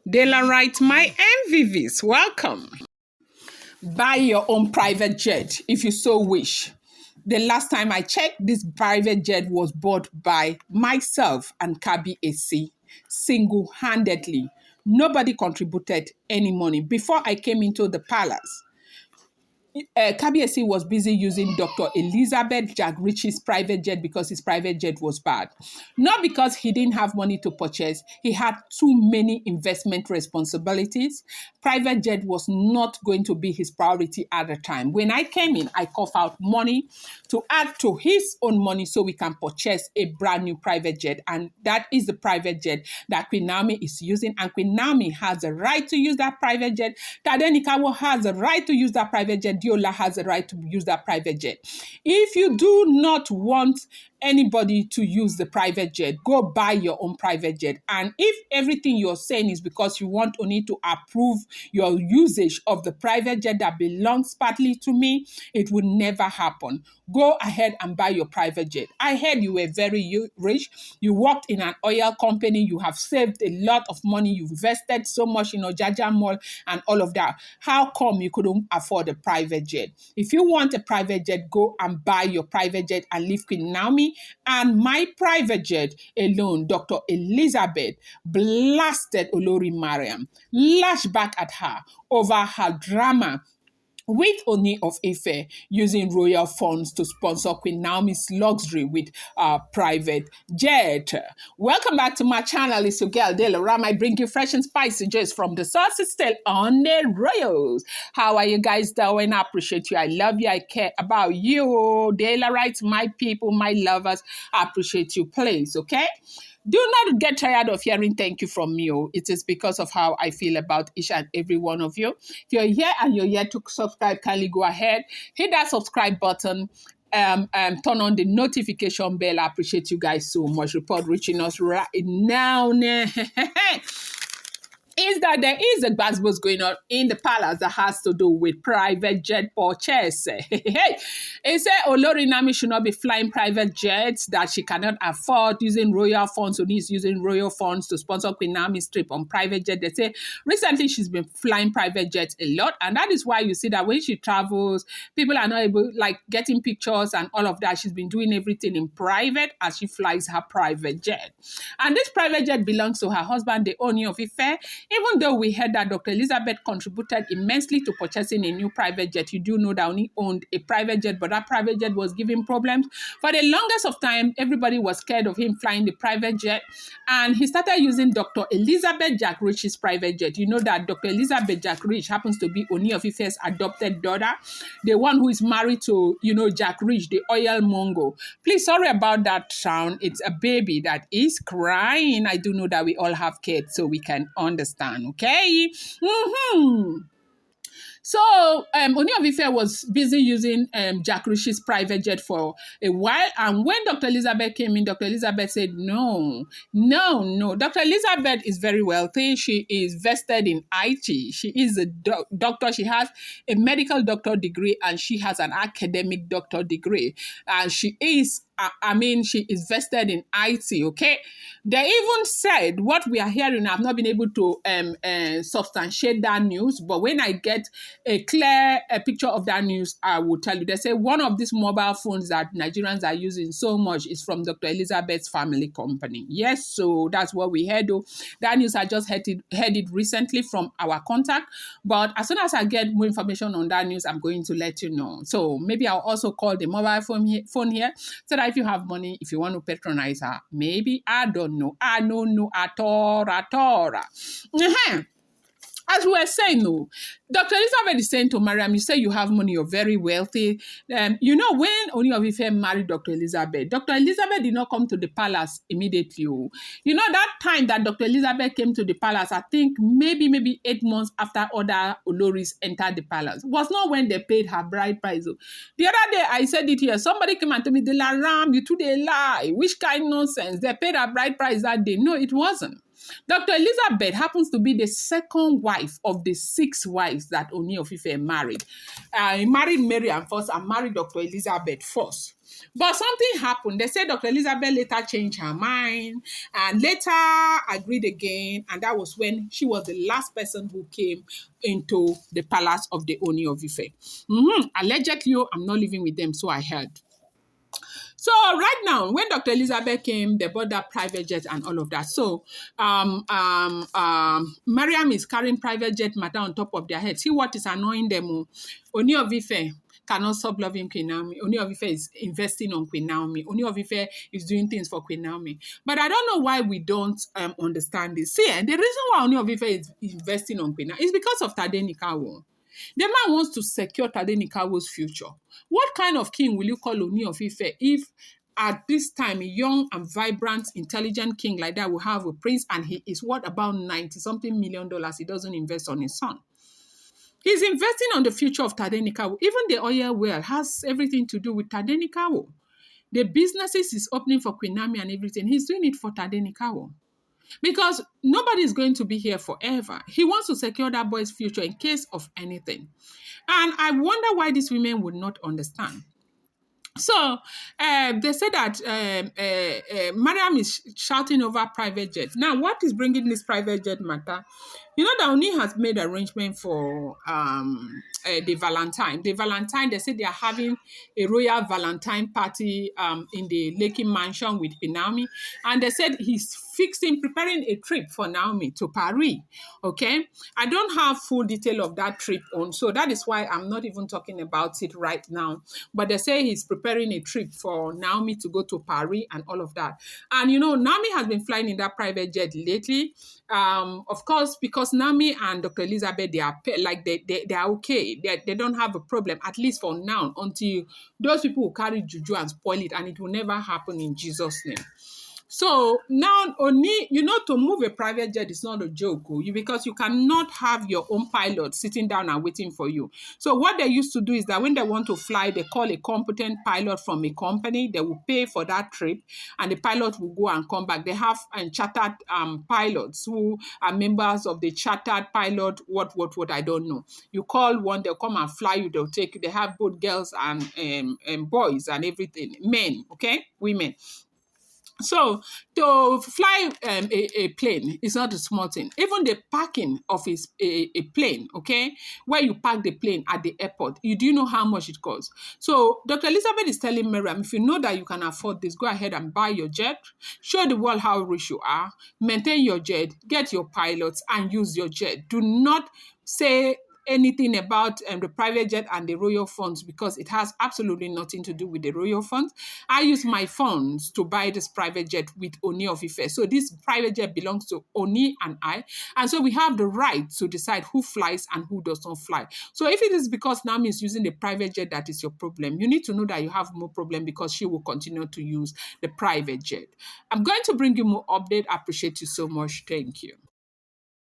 Daylight, my MVVs, welcome. Buy your own private jet if you so wish. The last time I checked, this private jet was bought by myself and Kabi AC single-handedly. Nobody contributed any money. Before I came into the palace, Kabiesi was busy using Dr. Elizabeth Jack Ritchie's private jet because his private jet was bad. Not because he didn't have money to purchase. He had too many investment responsibilities. Private jet was not going to be his priority at the time. When I came in, I coughed out money to add to his own money so we can purchase a brand new private jet. And that is the private jet that Queen Naomi is using. And Queen Naomi has the right to use that private jet. Tadenikawo has the right to use that private jet. Diola has the right to use that private jet. If you do not want anybody to use the private jet, go buy your own private jet. And if everything you're saying is because you want only to approve your usage of the private jet that belongs partly to me, it will never happen. Go ahead and buy your private jet. I heard you were very rich. You worked in an oil company. You have saved a lot of money. You've invested so much in Ojaja Mall and all of that. How come you couldn't afford a private jet? If you want a private jet, go and buy your private jet and leave Queen Naomi and my private jet alone. Dr. Elizabeth blasted Olori Mariam, lashed back at her over her drama with Ooni of Ife using royal funds to sponsor Queen Naomi's luxury with private jet. Welcome back to my channel. It's your girl, Daylight. I bring you fresh and spicy just from the sources still on the royals. How are you guys doing? I appreciate you. I love you. I care about you. Daylight, my people, my lovers. I appreciate you. Please, okay? Do not get tired of hearing thank you from me. It is because of how I feel about each and every one of you. If you're here and you're yet to subscribe, kindly go ahead, hit that subscribe button, turn on the notification bell. I appreciate you guys so much. Report reaching us right now. Is that there is a buzzbuzz going on in the palace that has to do with private jet purchase. It said Olori Naomi should not be flying private jets that she cannot afford using royal funds. So he's using royal funds to sponsor Queen Naomi's trip on private jet. They say recently she's been flying private jets a lot. And that is why you see that when she travels, people are not able, like getting pictures and all of that. She's been doing everything in private as she flies her private jet. And this private jet belongs to her husband, the Ooni of Ife. Even though we heard that Dr. Elizabeth contributed immensely to purchasing a new private jet, you do know that Ooni owned a private jet, but that private jet was giving problems. For the longest of time, everybody was scared of him flying the private jet, and he started using Dr. Elizabeth Jack Ritchie's private jet. You know that Dr. Elizabeth Jack Rich happens to be Ooni of Ife's adopted daughter, the one who is married to, Jack Rich, the oil mongo. Please, sorry about that sound. It's a baby that is crying. I do know that we all have kids, so we can understand. Okay. So Ooni of Ife was busy using Jack Rishi's private jet for a while. And when Dr. Elizabeth came in, Dr. Elizabeth said, no. Dr. Elizabeth is very wealthy. She is vested in IT. She is a doctor. She has a medical doctor degree and she has an academic doctor degree. And she is she is vested in IT, okay? They even said what we are hearing. I've not been able to substantiate that news, but when I get a clear picture of that news, I will tell you. They say one of these mobile phones that Nigerians are using so much is from Dr. Elizabeth's family company. Yes, so that's what we heard. That news I just heard it recently from our contact, but as soon as I get more information on that news, I'm going to let you know. So maybe I'll also call the mobile phone here so that if you have money, if you want to patronize her, maybe, I don't know. I don't know at all. As we were saying, Dr. Elizabeth is saying to Mariam, you say you have money, you're very wealthy. When Ooni of Ife married Dr. Elizabeth did not come to the palace immediately. That time that Dr. Elizabeth came to the palace, I think maybe 8 months after other Oloris entered the palace, was not when they paid her bride price. The other day, I said it here, somebody came and told me, Delaram, you two they lie. Which kind of nonsense? They paid her bride price that day. No, it wasn't. Dr. Elizabeth happens to be the second wife of the 6 wives that Ooni of Ife married. He married Mariam first and married Dr. Elizabeth first. But something happened. They said Dr. Elizabeth later changed her mind and later agreed again. And that was when she was the last person who came into the palace of the Ooni of Ife. Allegedly, I'm not living with them, so I heard. So right now, when Dr. Elizabeth came, they bought that private jet and all of that. So Mariam is carrying private jet matter on top of their head. See what is annoying them? Ooni of Ife cannot stop loving Queen Naomi. Ooni of Ife is investing on Queen Naomi. Ooni of Ife is doing things for Queen Naomi. But I don't know why we don't understand this. See, the reason why Ooni of Ife is investing on Queen Naomi is because of Tadenikawo. The man wants to secure Tadenikawo's future. What kind of king will you call Ooni of Ife if at this time a young and vibrant, intelligent king like that will have a prince and he is worth about 90 something million dollars? He doesn't invest on his son. He's investing on the future of Tadenikawo. Even the oil well has everything to do with Tadenikawo. The businesses he's opening for Queen Naomi and everything, he's doing it for Tadenikawo. Because nobody is going to be here forever. He wants to secure that boy's future in case of anything. And I wonder why these women would not understand. So they said that Mariam is shouting over private jet. Now, what is bringing this private jet matter? You know that Ooni has made arrangement for the Valentine. The Valentine, they said they are having a royal Valentine party in the Lakey Mansion with Naomi. And they said he's preparing a trip for Naomi to Paris. Okay. I don't have full detail of that trip on. So that is why I'm not even talking about it right now. But they say he's preparing a trip for Naomi to go to Paris and all of that. And you know, Naomi has been flying in that private jet lately. Of course, because Naomi and Dr. Elizabeth, they are like they are okay. They don't have a problem, at least for now, until those people will carry juju and spoil it, and it will never happen in Jesus' name. So now, Oni, you know, to move a private jet is not a joke, because you cannot have your own pilot sitting down and waiting for you. So what they used to do is that when they want to fly, they call a competent pilot from a company. They will pay for that trip, and the pilot will go and come back. They have chartered pilots who are members of the chartered pilot. What I don't know. You call one, they'll come and fly you. They'll take you. They have both girls and boys and everything, men, okay, women. So to fly a plane is not a small thing. Even the parking of a plane, okay, where you park the plane at the airport, you do know how much it costs. So Dr. Elizabeth is telling Miriam, if you know that you can afford this, go ahead and buy your jet, show the world how rich you are, maintain your jet, get your pilots, and use your jet. Do not say anything about the private jet and the royal funds, because it has absolutely nothing to do with the royal funds. I use my funds to buy this private jet with Ooni of Ife. So this private jet belongs to Ooni and I. And so we have the right to decide who flies and who does not fly. So if it is because Naomi is using the private jet that is your problem, you need to know that you have more problem because she will continue to use the private jet. I'm going to bring you more update. I appreciate you so much. Thank you.